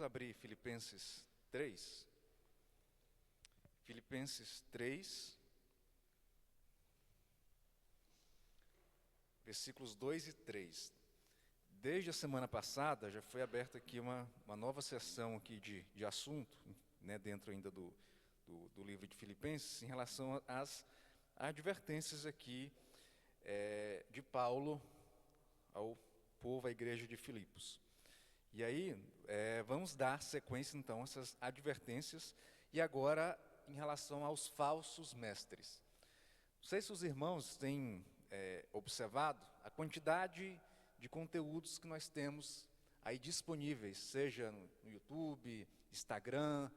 abrir Filipenses 3. Filipenses 3, versículos 2 e 3. Desde a semana passada já foi aberta aqui uma nova sessão aqui de assunto, né, dentro ainda do livro de Filipenses, em relação às advertências aqui de Paulo ao povo, à igreja de Filipos. E aí, vamos dar sequência, então, a essas advertências, e agora em relação aos falsos mestres. Não sei se os irmãos têm observado a quantidade de conteúdos que nós temos aí disponíveis, seja no YouTube, Instagram.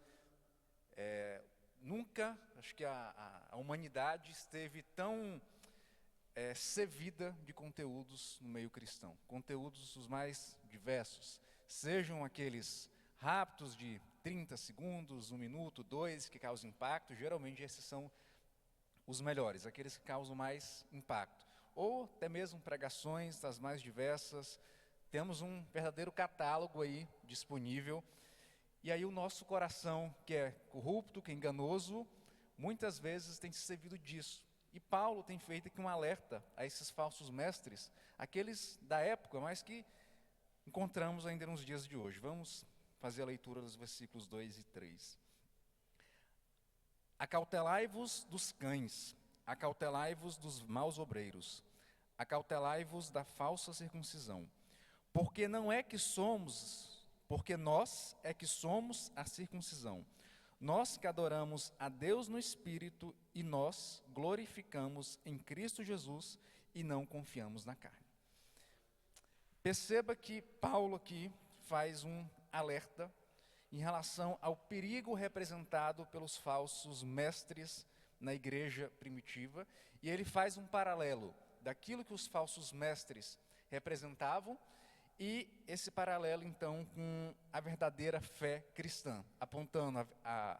Nunca, acho que a humanidade esteve tão servida de conteúdos no meio cristão. Conteúdos os mais diversos. Sejam aqueles rápidos de 30 segundos, 1 minuto, 2, que causam impacto. Geralmente esses são os melhores, aqueles que causam mais impacto. Ou até mesmo pregações das mais diversas. Temos um verdadeiro catálogo aí disponível. E aí o nosso coração, que é corrupto, que é enganoso, muitas vezes tem se servido disso. E Paulo tem feito aqui um alerta a esses falsos mestres, aqueles da época, mas que encontramos ainda nos dias de hoje. Vamos fazer a leitura dos versículos 2 e 3. Acautelai-vos dos cães, acautelai-vos dos maus obreiros, acautelai-vos da falsa circuncisão, porque nós é que somos a circuncisão, nós que adoramos a Deus no Espírito e nós glorificamos em Cristo Jesus e não confiamos na carne. Perceba que Paulo aqui faz um alerta em relação ao perigo representado pelos falsos mestres na igreja primitiva, e ele faz um paralelo daquilo que os falsos mestres representavam e esse paralelo então com a verdadeira fé cristã, apontando a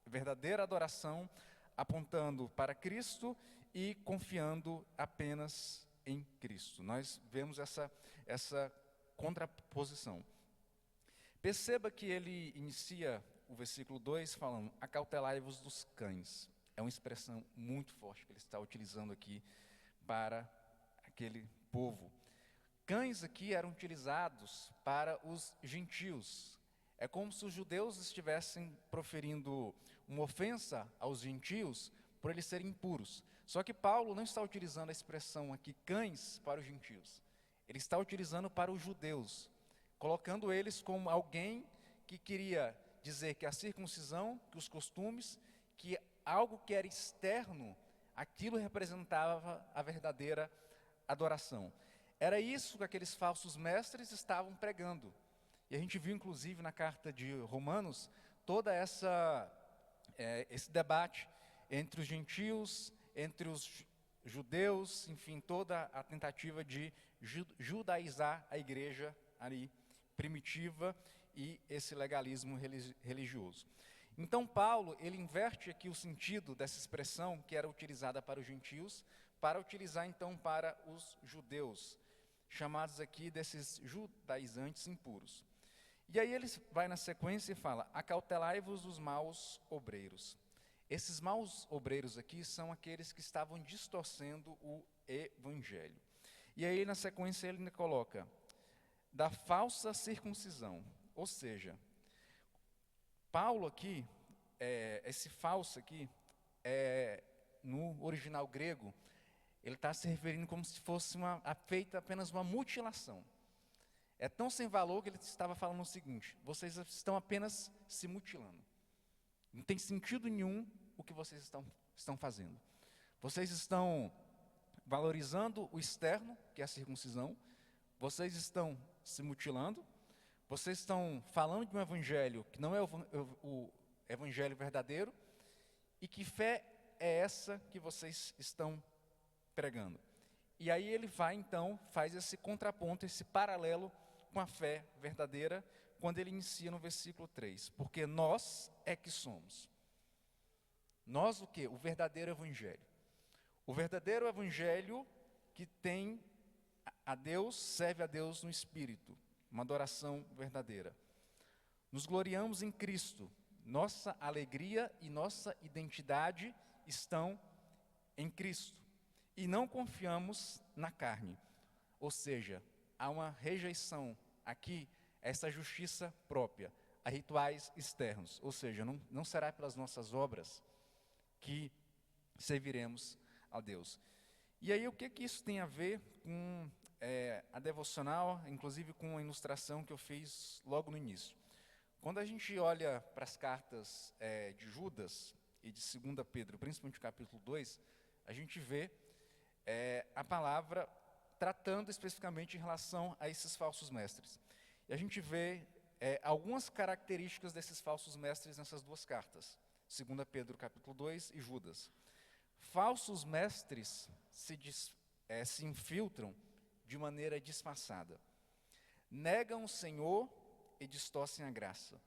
verdadeira adoração, apontando para Cristo e confiando apenas em Cristo. Nós vemos essa contraposição. Perceba que ele inicia o versículo 2 falando: acautelai-vos dos cães. É uma expressão muito forte que ele está utilizando aqui para aquele povo. Cães aqui eram utilizados para os gentios. É como se os judeus estivessem proferindo uma ofensa aos gentios por eles serem impuros. Só que Paulo não está utilizando a expressão aqui cães para os gentios. Ele está utilizando para os judeus, colocando eles como alguém que queria dizer que a circuncisão, que os costumes, que algo que era externo, aquilo representava a verdadeira adoração. Era isso que aqueles falsos mestres estavam pregando. E a gente viu, inclusive, na carta de Romanos, toda esse debate entre os gentios, entre os judeus, enfim, toda a tentativa de judaizar a igreja ali primitiva e esse legalismo religioso. Então Paulo, ele inverte aqui o sentido dessa expressão que era utilizada para os gentios, para utilizar então para os judeus, chamados aqui desses judaizantes impuros. E aí ele vai na sequência e fala: acautelai-vos dos maus obreiros. Esses maus obreiros aqui são aqueles que estavam distorcendo o evangelho. E aí na sequência ele coloca: da falsa circuncisão. Ou seja, Paulo aqui, esse falso aqui, no original grego, ele está se referindo como se fosse feita apenas uma mutilação. É tão sem valor que ele estava falando o seguinte: vocês estão apenas se mutilando. Não tem sentido nenhum o que vocês estão fazendo. Vocês estão valorizando o externo, que é a circuncisão. Vocês estão se mutilando. Vocês estão falando de um evangelho que não é o evangelho verdadeiro. E que fé é essa que vocês estão pregando? E aí ele vai então, faz esse contraponto, esse paralelo com a fé verdadeira, quando ele inicia no versículo 3. Porque nós é que somos. Nós o quê? O verdadeiro evangelho. O verdadeiro evangelho que tem a Deus, serve a Deus no Espírito. Uma adoração verdadeira. Nos gloriamos em Cristo. Nossa alegria e nossa identidade estão em Cristo. E não confiamos na carne. Ou seja, há uma rejeição aqui a essa justiça própria, a rituais externos. Ou seja, não será pelas nossas obras que serviremos a Deus. E aí, o que isso tem a ver com a devocional, inclusive com a ilustração que eu fiz logo no início? Quando a gente olha para as cartas de Judas e de 2 Pedro, principalmente o capítulo 2, a gente vê a palavra tratando especificamente em relação a esses falsos mestres. E a gente vê algumas características desses falsos mestres nessas duas cartas, 2 Pedro capítulo 2 e Judas. Falsos mestres se infiltram de maneira disfarçada. Negam o Senhor e distorcem a graça.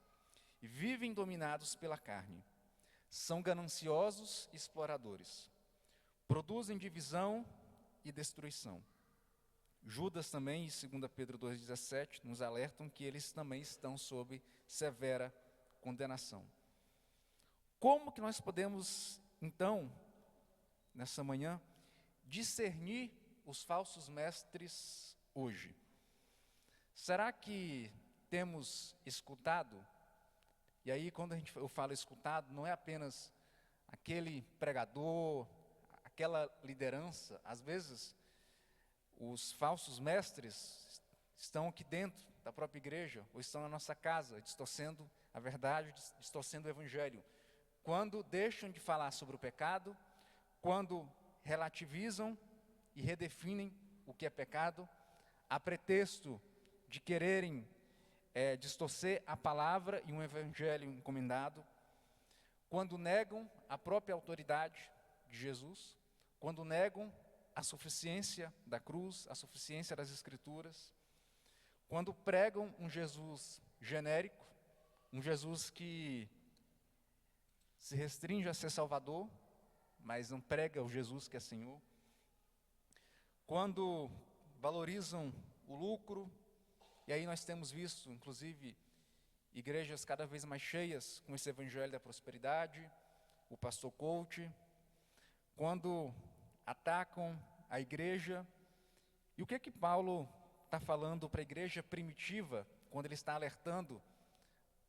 E vivem dominados pela carne. São gananciosos e exploradores. Produzem divisão e destruição. Judas também, e 2 Pedro 2,17, nos alertam que eles também estão sob severa condenação. Como que nós podemos, então, nessa manhã, discernir os falsos mestres hoje? Será que temos escutado? E aí, quando eu falo escutado, não é apenas aquele pregador, aquela liderança. Às vezes, os falsos mestres estão aqui dentro da própria igreja, ou estão na nossa casa, distorcendo a verdade, distorcendo o evangelho. Quando deixam de falar sobre o pecado, quando relativizam e redefinem o que é pecado, a pretexto de quererem distorcer a palavra e um evangelho encomendado, quando negam a própria autoridade de Jesus, quando negam a suficiência da cruz, a suficiência das Escrituras, quando pregam um Jesus genérico, um Jesus que se restringe a ser Salvador, mas não prega o Jesus que é Senhor, quando valorizam o lucro, e aí nós temos visto, inclusive, igrejas cada vez mais cheias com esse evangelho da prosperidade, o pastor coach, quando atacam a igreja. E o que Paulo está falando para a igreja primitiva, quando ele está alertando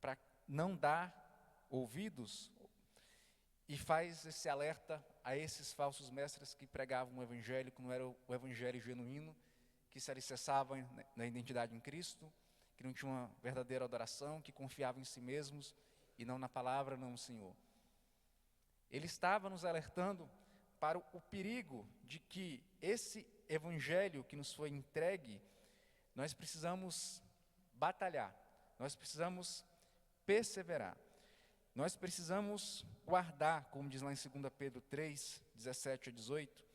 para não dar ouvidos, e faz esse alerta a esses falsos mestres que pregavam um evangelho que não era o evangelho genuíno, que se alicerçavam na identidade em Cristo, que não tinham uma verdadeira adoração, que confiavam em si mesmos e não na palavra, não no Senhor. Ele estava nos alertando para o perigo de que esse evangelho que nos foi entregue, nós precisamos batalhar, nós precisamos perseverar, nós precisamos guardar, como diz lá em 2 Pedro 3, 17 a 18,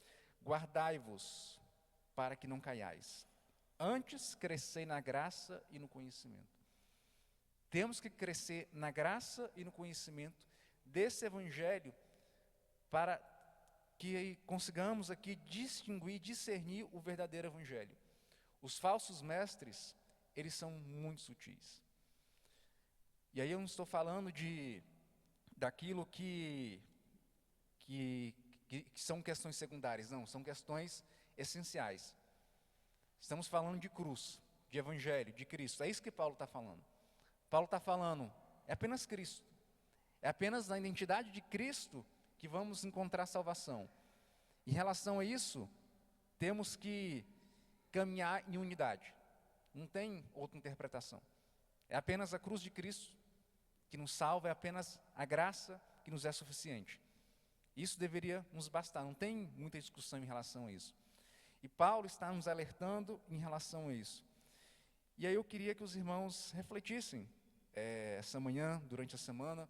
guardai-vos para que não caiais. Antes crescei na graça e no conhecimento. Temos que crescer na graça e no conhecimento desse evangelho para que consigamos aqui distinguir, discernir o verdadeiro evangelho. Os falsos mestres, eles são muito sutis. E aí eu não estou falando daquilo que são questões secundárias, não, são questões essenciais. Estamos falando de cruz, de evangelho, de Cristo, é isso que Paulo está falando. Paulo está falando, é apenas Cristo, é apenas na identidade de Cristo que vamos encontrar salvação. Em relação a isso, temos que caminhar em unidade, não tem outra interpretação. É apenas a cruz de Cristo que nos salva, é apenas a graça que nos é suficiente. Isso deveria nos bastar, não tem muita discussão em relação a isso. E Paulo está nos alertando em relação a isso. E aí eu queria que os irmãos refletissem essa manhã, durante a semana,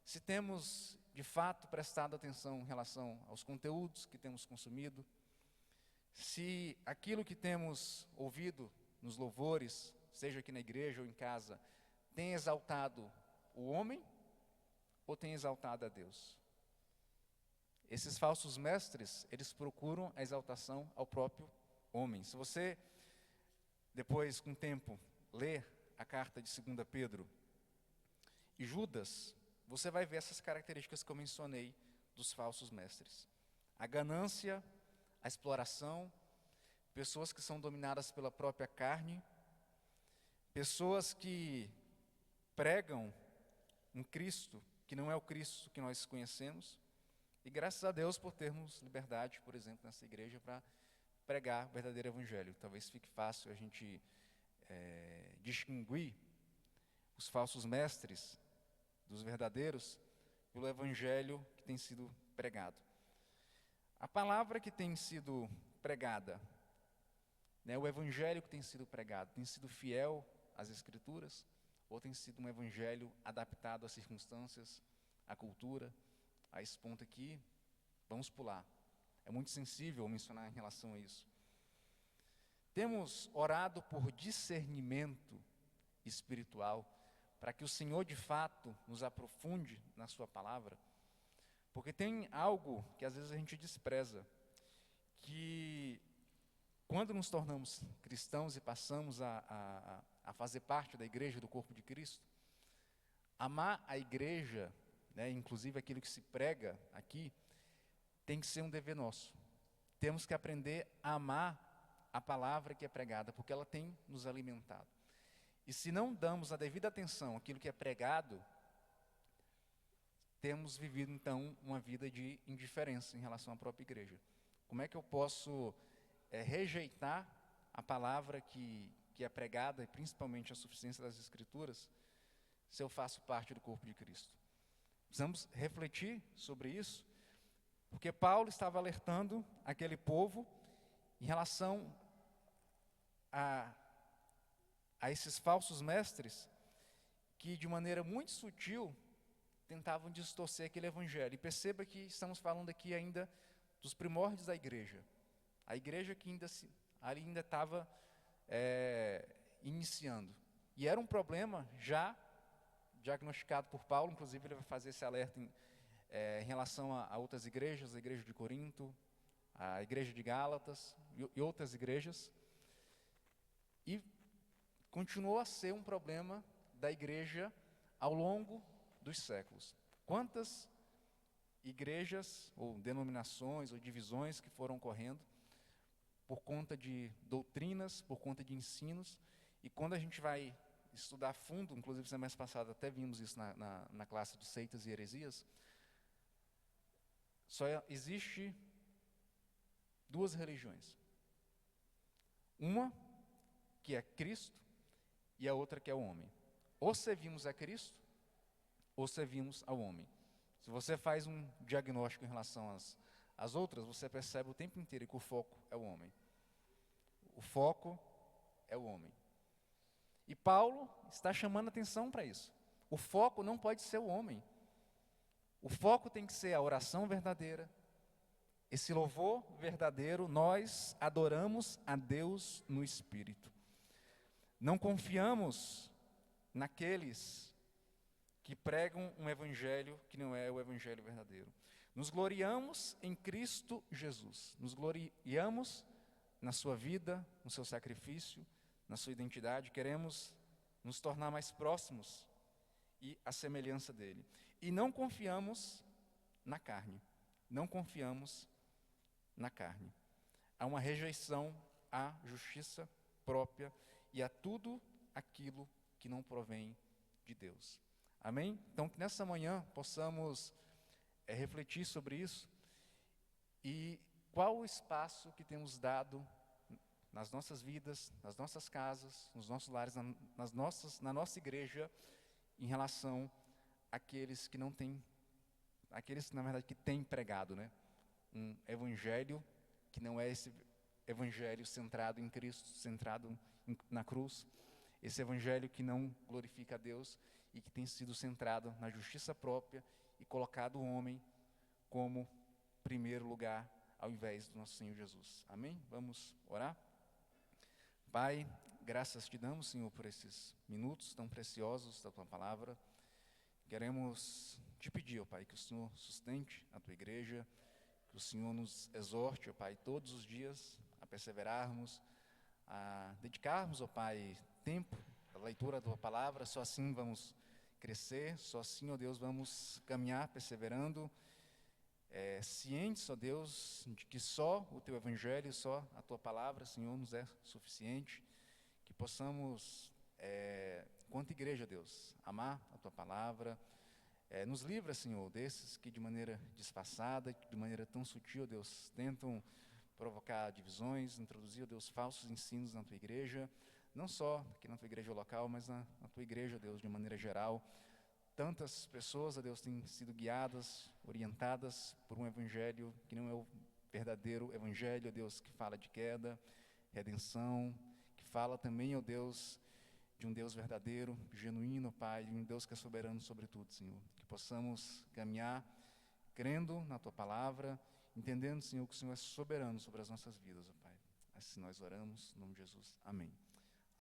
se temos de fato prestado atenção em relação aos conteúdos que temos consumido, se aquilo que temos ouvido nos louvores, seja aqui na igreja ou em casa, tem exaltado o homem ou tem exaltado a Deus? Esses falsos mestres, eles procuram a exaltação ao próprio homem. Se você, depois, com o tempo, ler a carta de 2 Pedro, e Judas, você vai ver essas características que eu mencionei dos falsos mestres. A ganância, a exploração, pessoas que são dominadas pela própria carne, pessoas que pregam um Cristo que não é o Cristo que nós conhecemos. E graças a Deus por termos liberdade, por exemplo, nessa igreja para pregar o verdadeiro evangelho. Talvez fique fácil a gente distinguir os falsos mestres dos verdadeiros pelo evangelho que tem sido pregado. A palavra que tem sido pregada, o evangelho que tem sido pregado, tem sido fiel às Escrituras, ou tem sido um evangelho adaptado às circunstâncias, à cultura? A esse ponto aqui, vamos pular. É muito sensível mencionar em relação a isso. Temos orado por discernimento espiritual, para que o Senhor de fato nos aprofunde na sua palavra, porque tem algo que às vezes a gente despreza, que quando nos tornamos cristãos e passamos a fazer parte da igreja, do corpo de Cristo, amar a igreja, inclusive aquilo que se prega aqui, tem que ser um dever nosso. Temos que aprender a amar a palavra que é pregada, porque ela tem nos alimentado. E se não damos a devida atenção àquilo que é pregado, temos vivido então uma vida de indiferença em relação à própria igreja. Como é que eu posso rejeitar a palavra que é pregada, e principalmente a suficiência das Escrituras, se eu faço parte do corpo de Cristo? Precisamos refletir sobre isso, porque Paulo estava alertando aquele povo em relação a esses falsos mestres que, de maneira muito sutil, tentavam distorcer aquele evangelho. E perceba que estamos falando aqui ainda dos primórdios da igreja. A igreja que ainda estava iniciando. E era um problema já diagnosticado por Paulo, inclusive ele vai fazer esse alerta em relação a outras igrejas, a igreja de Corinto, a igreja de Gálatas e outras igrejas. E continuou a ser um problema da igreja ao longo dos séculos. Quantas igrejas, ou denominações, ou divisões que foram ocorrendo por conta de doutrinas, por conta de ensinos, e quando a gente vai estudar a fundo, inclusive semana passada até vimos isso na classe de seitas e heresias, só existe duas religiões. Uma que é Cristo e a outra que é o homem. Ou servimos a Cristo, ou servimos ao homem. Se você faz um diagnóstico em relação às outras, você percebe o tempo inteiro que o foco é o homem. O foco é o homem. E Paulo está chamando atenção para isso. O foco não pode ser o homem. O foco tem que ser a oração verdadeira, esse louvor verdadeiro. Nós adoramos a Deus no Espírito. Não confiamos naqueles que pregam um evangelho que não é o evangelho verdadeiro. Nos gloriamos em Cristo Jesus. Nos gloriamos na sua vida, no seu sacrifício, na sua identidade. Queremos nos tornar mais próximos e a semelhança dele. E não confiamos na carne. Não confiamos na carne. Há uma rejeição à justiça própria e a tudo aquilo que não provém de Deus. Amém? Então, que nessa manhã possamos refletir sobre isso e qual o espaço que temos dado nas nossas vidas, nas nossas casas, nos nossos lares, na nossa igreja, em relação àqueles que não têm, aqueles que na verdade que têm pregado, um evangelho que não é esse evangelho centrado em Cristo, centrado na cruz, esse evangelho que não glorifica a Deus e que tem sido centrado na justiça própria e colocado o homem como primeiro lugar ao invés do nosso Senhor Jesus. Amém? Vamos orar? Pai, graças te damos, Senhor, por esses minutos tão preciosos da Tua Palavra. Queremos te pedir, ó Pai, que o Senhor sustente a Tua igreja, que o Senhor nos exorte, ó Pai, todos os dias a perseverarmos, a dedicarmos, ó Pai, tempo à leitura da Tua Palavra. Só assim vamos crescer, só assim, ó Deus, vamos caminhar perseverando, cientes, ó Deus, de que só o Teu Evangelho, só a Tua Palavra, Senhor, nos é suficiente, que possamos, enquanto igreja, Deus, amar a Tua Palavra, nos livra, Senhor, desses que de maneira disfarçada, de maneira tão sutil, Deus, tentam provocar divisões, introduzir, Deus, falsos ensinos na Tua igreja, não só aqui na Tua igreja local, mas na Tua igreja, Deus, de maneira geral. Tantas pessoas, ó Deus, têm sido guiadas, orientadas por um evangelho que não é o verdadeiro evangelho, ó Deus, que fala de queda, redenção, que fala também, ó Deus, de um Deus verdadeiro, genuíno, Pai, de um Deus que é soberano sobre tudo, Senhor. Que possamos caminhar crendo na Tua palavra, entendendo, Senhor, que o Senhor é soberano sobre as nossas vidas, ó Pai. Assim nós oramos, em nome de Jesus. Amém.